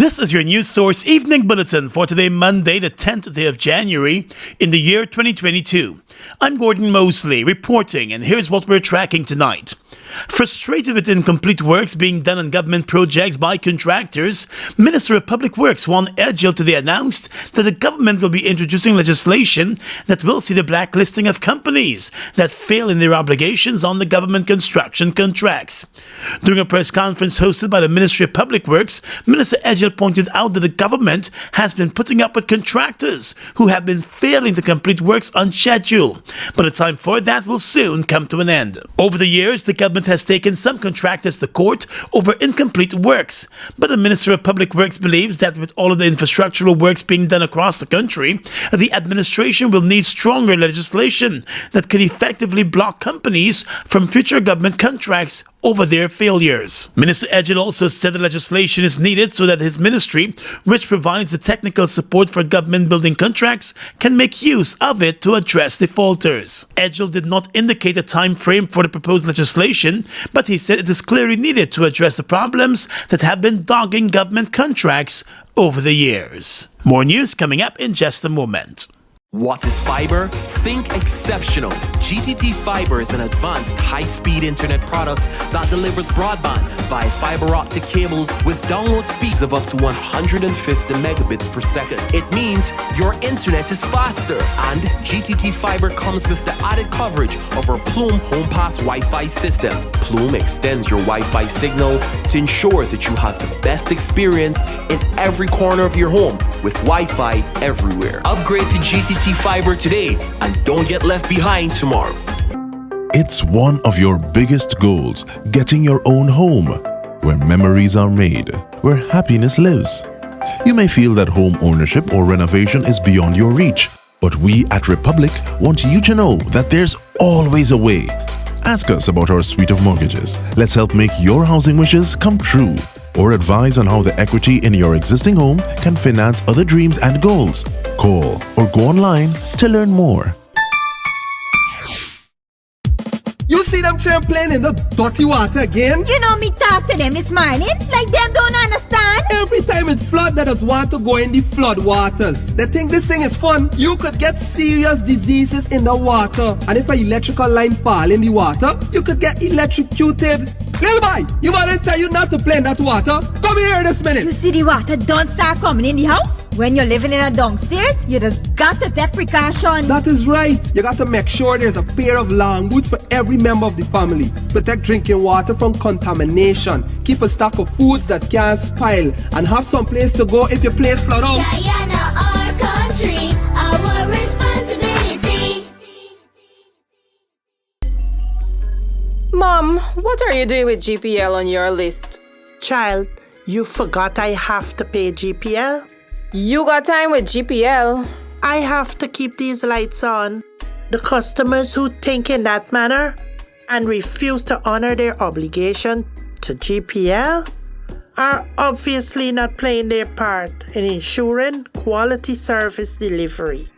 This is your news source evening bulletin for today, Monday, the 10th day of January in the year 2022. I'm Gordon Mosley reporting, and here's what we're tracking tonight. Frustrated with incomplete works being done on government projects by contractors, Minister of Public Works Juan Edgel today announced that the government will be introducing legislation that will see the blacklisting of companies that fail in their obligations on the government construction contracts. During a press conference hosted by the Ministry of Public Works, Minister Edgel pointed out that the government has been putting up with contractors who have been failing to complete works on schedule, but the time for that will soon come to an end. Over the years, the government has taken some contractors to court over incomplete works, but the Minister of Public Works believes that with all of the infrastructural works being done across the country, the administration will need stronger legislation that could effectively block companies from future government contracts over their failures. Minister Edgel also said the legislation is needed so that his ministry, which provides the technical support for government building contracts, can make use of it to address defaulters. Edgel did not indicate a time frame for the proposed legislation, but he said it is clearly needed to address the problems that have been dogging government contracts over the years. More news coming up in just a moment. What is fiber? Think exceptional. GTT Fiber is an advanced high-speed internet product that delivers broadband via fiber optic cables with download speeds of up to 150 megabits per second. It means your internet is faster, and GTT Fiber comes with the added coverage of our Plume HomePass Wi-Fi system. Plume extends your Wi-Fi signal to ensure that you have the best experience in every corner of your home with Wi-Fi everywhere. Upgrade to GTT Fiber today and don't get left behind tomorrow. It's one of your biggest goals, getting your own home, where memories are made, where happiness lives. You may feel that home ownership or renovation is beyond your reach, but we at Republic want you to know that there's always a way. Ask us about our suite of mortgages. Let's help make your housing wishes come true. Or advise on how the equity in your existing home can finance other dreams and goals. Call or go online to learn more. You see them children playing in the dirty water again? You know me talk to them this morning, like them don't understand. Every time it flood, they just want to go in the flood waters. They think this thing is fun. You could get serious diseases in the water. And if an electrical line fall in the water, you could get electrocuted. Little boy, you want to tell you not to play in that water? Come here this minute. You see the water don't start coming in the house? When you're living in a downstairs, you just got to take precautions. That is right. You got to make sure there's a pair of long boots for every member of the family. Protect drinking water from contamination. Keep a stock of foods that can't spoil. And have some place to go if your place flood out. Guyana, our country, our responsibility. Mom, what are you doing with GPL on your list? Child, you forgot I have to pay GPL? You got time with GPL. I have to keep these lights on. The customers who think in that manner and refuse to honor their obligation to GPL are obviously not playing their part in ensuring quality service delivery.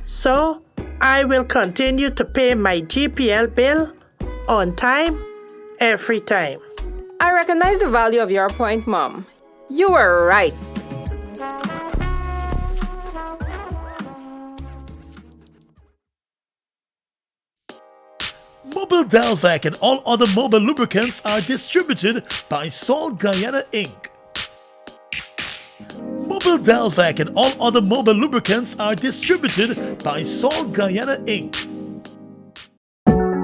So, I will continue to pay my GPL bill on time, every time. I recognize the value of your point, Mom. You were right. Mobile Delvac and all other mobile lubricants are distributed by Salt Guyana Inc. Mobile Delvac and all other mobile lubricants are distributed by Salt Guyana Inc.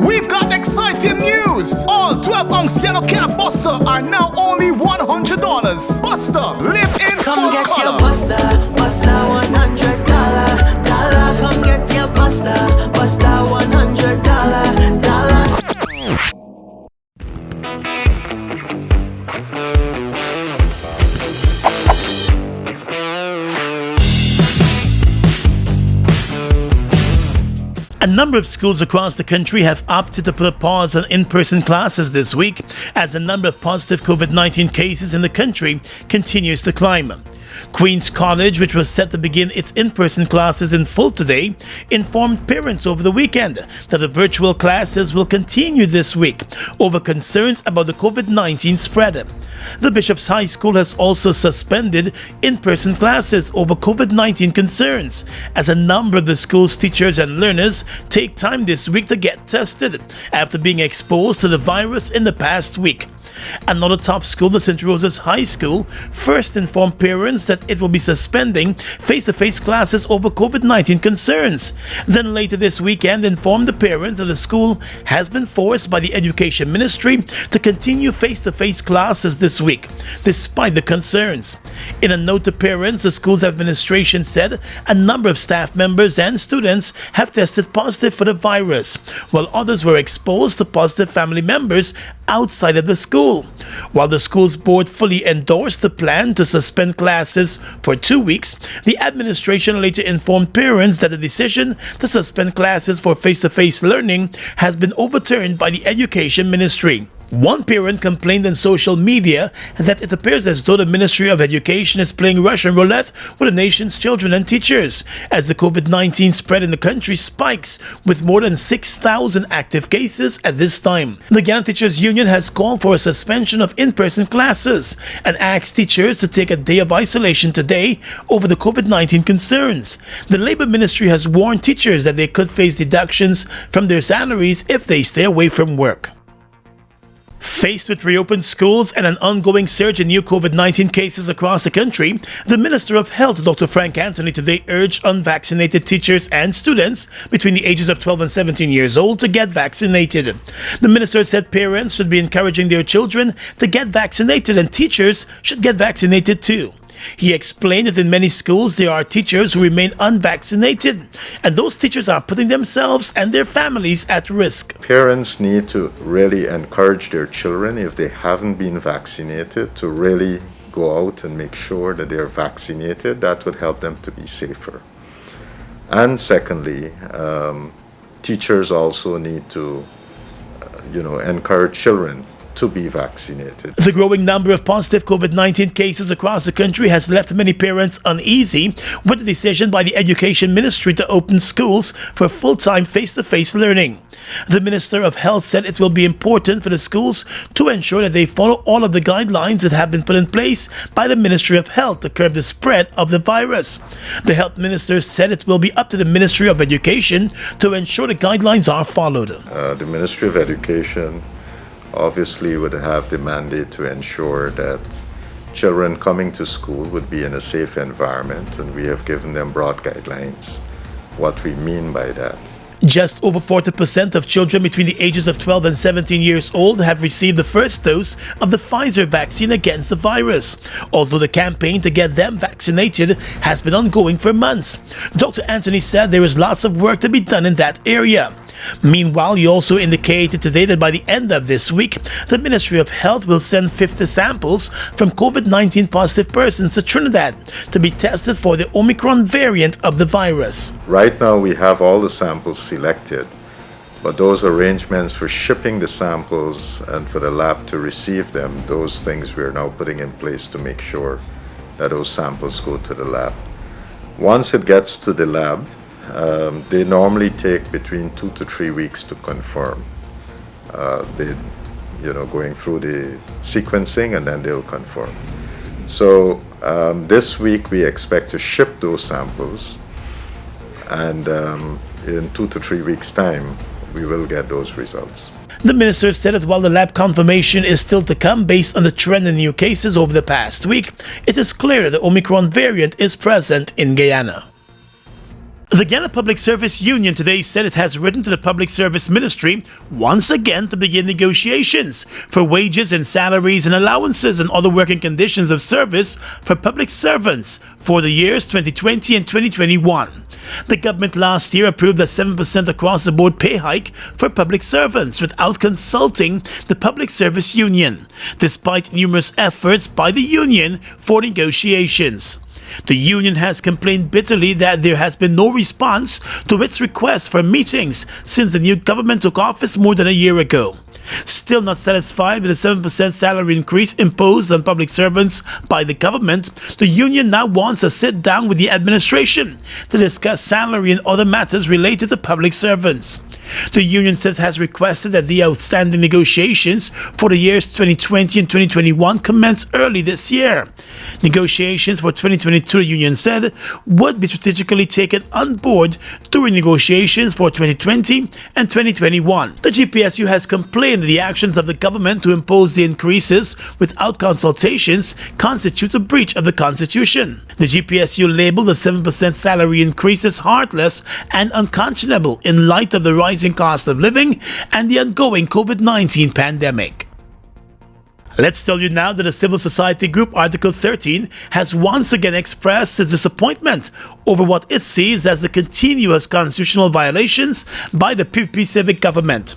We've got exciting news! All 12-ounce yellow cab Buster are now only $100. Buster, live in Come full get color. your Buster, Buster $100. Come get your Buster, Buster $100. A number of schools across the country have opted to put a pause on in-person classes this week as the number of positive COVID-19 cases in the country continues to climb. Queen's College, which was set to begin its in-person classes in full today, informed parents over the weekend that the virtual classes will continue this week over concerns about the COVID-19 spread. The Bishop's High School has also suspended in-person classes over COVID-19 concerns, as a number of the school's teachers and learners take time this week to get tested after being exposed to the virus in the past week. Another top school, the St. Rosa's High School, first informed parents that it will be suspending face-to-face classes over COVID-19 concerns. Then later this weekend informed the parents that the school has been forced by the Education Ministry to continue face-to-face classes this week, despite the concerns. In a note to parents, the school's administration said a number of staff members and students have tested positive for the virus, while others were exposed to positive family members outside of the school. While the school's board fully endorsed the plan to suspend classes for 2 weeks, the administration later informed parents that the decision to suspend classes for face-to-face learning has been overturned by the Education Ministry. One parent complained on social media that it appears as though the Ministry of Education is playing Russian roulette with the nation's children and teachers, as the COVID-19 spread in the country spikes with more than 6,000 active cases at this time. The Guyana Teachers Union has called for a suspension of in-person classes and asked teachers to take a day of isolation today over the COVID-19 concerns. The Labour Ministry has warned teachers that they could face deductions from their salaries if they stay away from work. Faced with reopened schools and an ongoing surge in new COVID-19 cases across the country, the Minister of Health, Dr. Frank Anthony, today urged unvaccinated teachers and students between the ages of 12 and 17 years old to get vaccinated. The minister said parents should be encouraging their children to get vaccinated and teachers should get vaccinated too. He explained that in many schools there are teachers who remain unvaccinated, and those teachers are putting themselves and their families at risk. Parents need to really encourage their children, if they haven't been vaccinated, to really go out and make sure that they're vaccinated. That would help them to be safer. And secondly, teachers also need to encourage children to be vaccinated. The growing number of positive COVID-19 cases across the country has left many parents uneasy with the decision by the Education Ministry to open schools for full-time face-to-face learning. The Minister of Health said it will be important for the schools to ensure that they follow all of the guidelines that have been put in place by the Ministry of Health to curb the spread of the virus. The Health Minister said it will be up to the Ministry of Education to ensure the guidelines are followed. The Ministry of Education obviously would have the mandate to ensure that children coming to school would be in a safe environment, and we have given them broad guidelines what we mean by that. Just over 40% of children between the ages of 12 and 17 years old have received the first dose of the Pfizer vaccine against the virus, although the campaign to get them vaccinated has been ongoing for months. Dr. Anthony said there is lots of work to be done in that area. Meanwhile, he also indicated today that by the end of this week, the Ministry of Health will send 50 samples from COVID-19 positive persons to Trinidad to be tested for the Omicron variant of the virus. Right now, we have all the samples selected, but those arrangements for shipping the samples and for the lab to receive them, those things we are now putting in place to make sure that those samples go to the lab. Once it gets to the lab, they normally take between 2 to 3 weeks to confirm. Going through the sequencing, and then they'll confirm. So this week we expect to ship those samples, and in 2 to 3 weeks' time we will get those results. The minister said that while the lab confirmation is still to come based on the trend in new cases over the past week, it is clear the Omicron variant is present in Guyana. The Guyana Public Service Union today said it has written to the Public Service Ministry once again to begin negotiations for wages and salaries and allowances and other working conditions of service for public servants for the years 2020 and 2021. The government last year approved a 7% across-the-board pay hike for public servants without consulting the Public Service Union, despite numerous efforts by the union for negotiations. The union has complained bitterly that there has been no response to its request for meetings since the new government took office more than a year ago. Still not satisfied with the 7% salary increase imposed on public servants by the government, the union now wants a sit-down with the administration to discuss salary and other matters related to public servants. The union says has requested that the outstanding negotiations for the years 2020 and 2021 commence early this year. Negotiations for 2022, the union said, would be strategically taken on board during negotiations for 2020 and 2021. The GPSU has complained that the actions of the government to impose the increases without consultations constitutes a breach of the Constitution. The GPSU labeled the 7% salary increases heartless and unconscionable in light of the rising cost of living and the ongoing COVID-19 pandemic. Let's tell you now that the civil society group Article 13 has once again expressed its disappointment over what it sees as the continuous constitutional violations by the PPP civic government.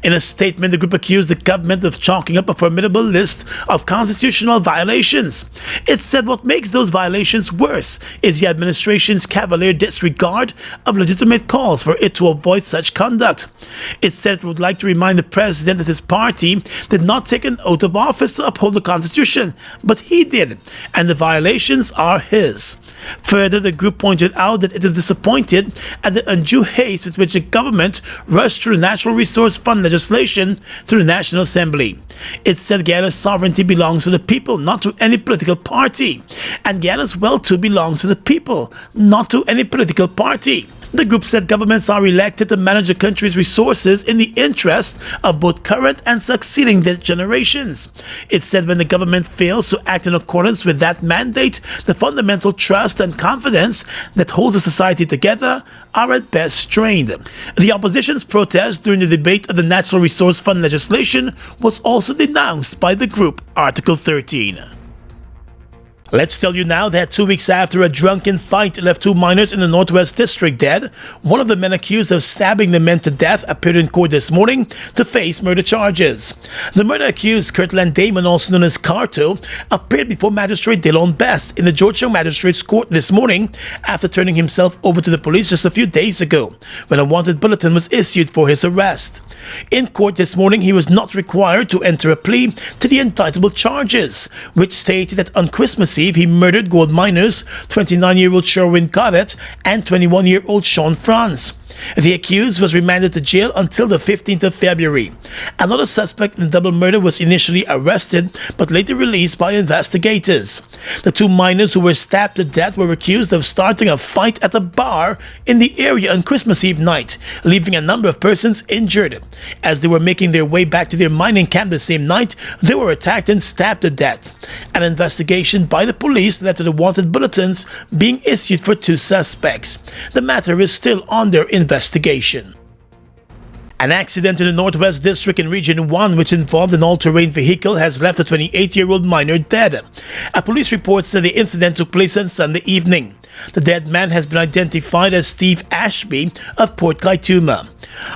In a statement, the group accused the government of chalking up a formidable list of constitutional violations. It said what makes those violations worse is the administration's cavalier disregard of legitimate calls for it to avoid such conduct. It said it would like to remind the president that his party did not take an oath of office to uphold the Constitution, but he did, and the violations are his. Further, the group pointed out that it is disappointed at the undue haste with which the government rushed through the Natural Resource Fund legislation through the National Assembly. It said Guyana's sovereignty belongs to the people, not to any political party, and Guyana's wealth too belongs to the people, not to any political party. The group said governments are elected to manage the country's resources in the interest of both current and succeeding generations. It said when the government fails to act in accordance with that mandate, the fundamental trust and confidence that holds the society together are at best strained. The opposition's protest during the debate of the Natural Resource Fund legislation was also denounced by the group Article 13. Let's tell you now that 2 weeks after a drunken fight left 2 minors in the Northwest District dead, one of the men accused of stabbing the men to death appeared in court this morning to face murder charges. The murder accused, Kirtland Damon, also known as Carto, appeared before Magistrate Delon Best in the Georgetown Magistrates Court this morning after turning himself over to the police just a few days ago when a wanted bulletin was issued for his arrest. In court this morning, he was not required to enter a plea to the indictable charges, which stated that on Christmas Eve he murdered gold miners 29-year-old Sherwin Goddard and 21-year-old Sean Franz. The accused was remanded to jail until the 15th of February. Another suspect in the double murder was initially arrested but later released by investigators. The 2 miners who were stabbed to death were accused of starting a fight at a bar in the area on Christmas Eve night, leaving a number of persons injured. As they were making their way back to their mining camp the same night, they were attacked and stabbed to death. An investigation by the police led to the wanted bulletins being issued for 2 suspects. The matter is still under investigation. An accident in the Northwest District in Region 1 which involved an all-terrain vehicle has left a 28-year-old miner dead. A police report said the incident took place on Sunday evening. The dead man has been identified as Steve Ashby of Port Kaituma.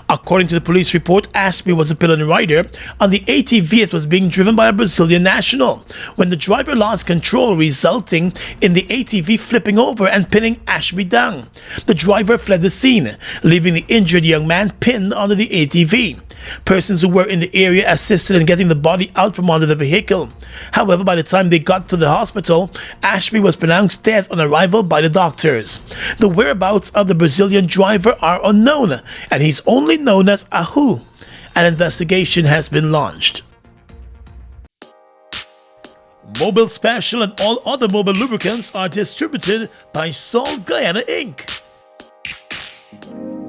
According to the police report, Ashby was a pillion rider on the ATV that was being driven by a Brazilian national when the driver lost control, resulting in the ATV flipping over and pinning Ashby down. The driver fled the scene, leaving the injured young man pinned under the ATV. Persons who were in the area assisted in getting the body out from under the vehicle. However, by the time they got to the hospital, Ashby was pronounced dead on arrival by the doctors. The whereabouts of the Brazilian driver are unknown, and he's only known as Ahu. An investigation has been launched. Mobile Special and all other mobile lubricants are distributed by Sol Guyana Inc.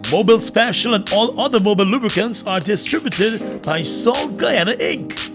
Mobile Special and all other mobile lubricants are distributed by Sol Guyana Inc.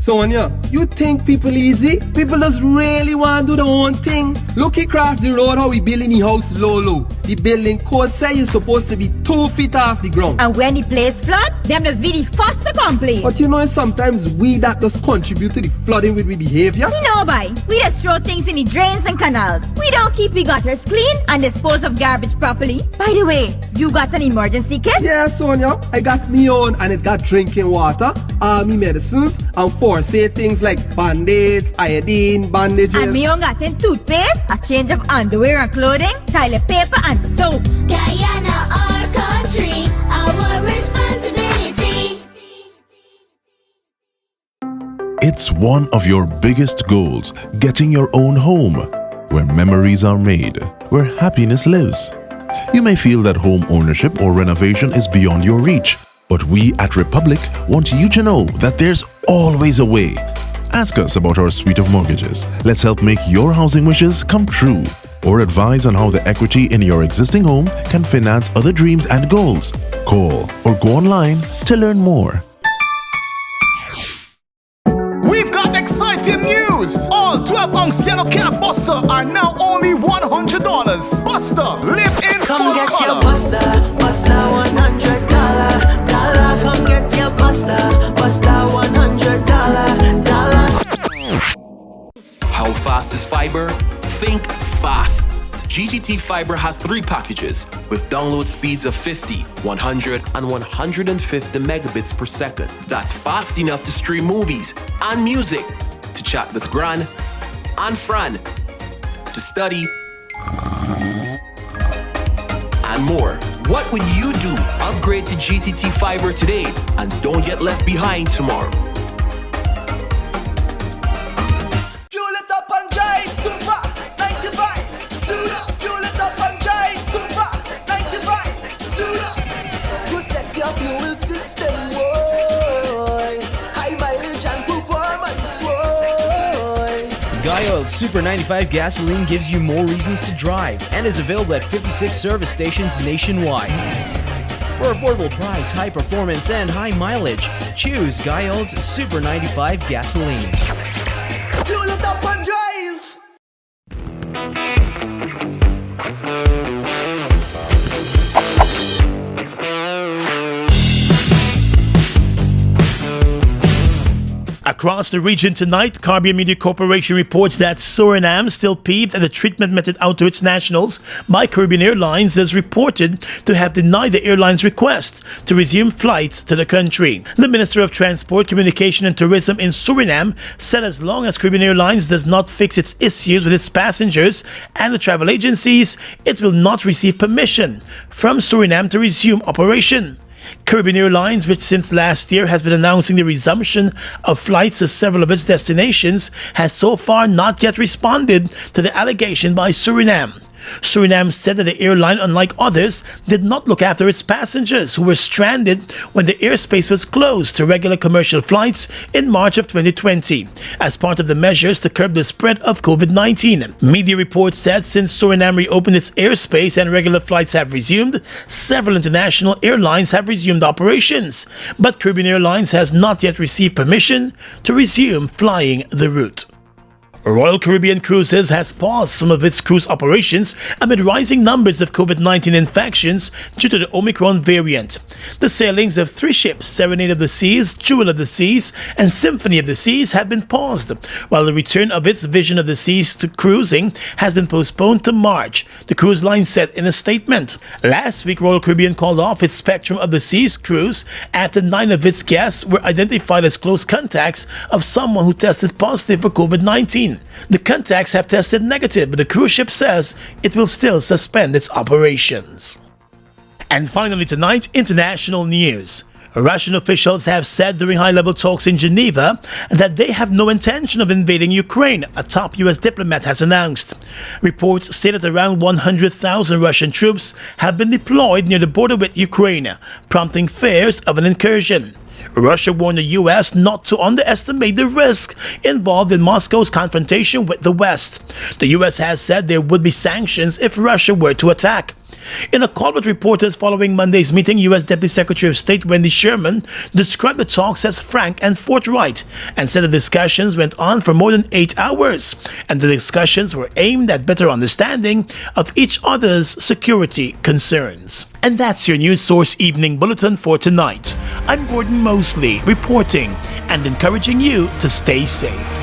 Sonia, you think people easy? People just really want to do their own thing. Look across the road how we building the house low. The building code say you're supposed to be 2 feet off the ground. And when the place flood, them just be the first to complain. But you know sometimes we that just contribute to the flooding with we behavior. You know, boy, we just throw things in the drains and canals. We don't keep the gutters clean and dispose of garbage properly. By the way, you got an emergency kit? Yeah, Sonia, I got me own and it got drinking water, army medicines, and for say things like band-aids, iodine, bandages. And me own got in toothpaste, a change of underwear and clothing, toilet paper and soap. Guyana, our country, our responsibility. It's one of your biggest goals, getting your own home, where memories are made, where happiness lives. You may feel that home ownership or renovation is beyond your reach, but we at Republic want you to know that there's always a way. Ask us about our suite of mortgages. Let's help make your housing wishes come true. Or advise on how the equity in your existing home can finance other dreams and goals. Call or go online to learn more. We've got exciting news! All 12-ounce yellow cab Buster are now only $100. Buster, live in Come full get your color. Buster $100. Come get your Buster $100. How fast is fiber? Think fast. GTT Fiber has 3 packages with download speeds of 50, 100, and 150 megabits per second. That's fast enough to stream movies and music, to chat with Gran and Fran, to study, and more. What would you do? Upgrade to GTT Fiber today and don't get left behind tomorrow. Fuel it up and drive Super 95. Tune up. Fuel it up and drive Super 95. Tune up. Protect your fuel system, boy. High mileage and performance, boy. Guy Oil Super 95 gasoline gives you more reasons to drive and is available at 56 service stations nationwide. For affordable price, high performance, and high mileage, choose Guy Oil's Super 95 gasoline. Fuel it up and drive. Across the region tonight, Caribbean Media Corporation reports that Suriname, still peeved at the treatment meted out to its nationals by Caribbean Airlines, is reported to have denied the airline's request to resume flights to the country. The Minister of Transport, Communication and Tourism in Suriname said as long as Caribbean Airlines does not fix its issues with its passengers and the travel agencies, it will not receive permission from Suriname to resume operation. Caribbean Airlines, which since last year has been announcing the resumption of flights to several of its destinations, has so far not yet responded to the allegation by Suriname. Suriname said that the airline, unlike others, did not look after its passengers who were stranded when the airspace was closed to regular commercial flights in March of 2020, as part of the measures to curb the spread of COVID-19. Media reports said since Suriname reopened its airspace and regular flights have resumed, several international airlines have resumed operations, but Caribbean Airlines has not yet received permission to resume flying the route. Royal Caribbean Cruises has paused some of its cruise operations amid rising numbers of COVID-19 infections due to the Omicron variant. The sailings of 3 ships, Serenade of the Seas, Jewel of the Seas, and Symphony of the Seas, have been paused, while the return of its Vision of the Seas to cruising has been postponed to March, the cruise line said in a statement. Last week, Royal Caribbean called off its Spectrum of the Seas cruise after 9 of its guests were identified as close contacts of someone who tested positive for COVID-19. The contacts have tested negative, but the cruise ship says it will still suspend its operations. And finally tonight, international news. Russian officials have said during high-level talks in Geneva that they have no intention of invading Ukraine, a top U.S. diplomat has announced. Reports say that around 100,000 Russian troops have been deployed near the border with Ukraine, prompting fears of an incursion. Russia warned the U.S. not to underestimate the risk involved in Moscow's confrontation with the West. The U.S. has said there would be sanctions if Russia were to attack. In a call with reporters following Monday's meeting, U.S. Deputy Secretary of State Wendy Sherman described the talks as frank and forthright and said the discussions went on for more than 8 hours, and the discussions were aimed at better understanding of each other's security concerns. And that's your News Source Evening Bulletin for tonight. I'm Gordon Mosley, reporting and encouraging you to stay safe.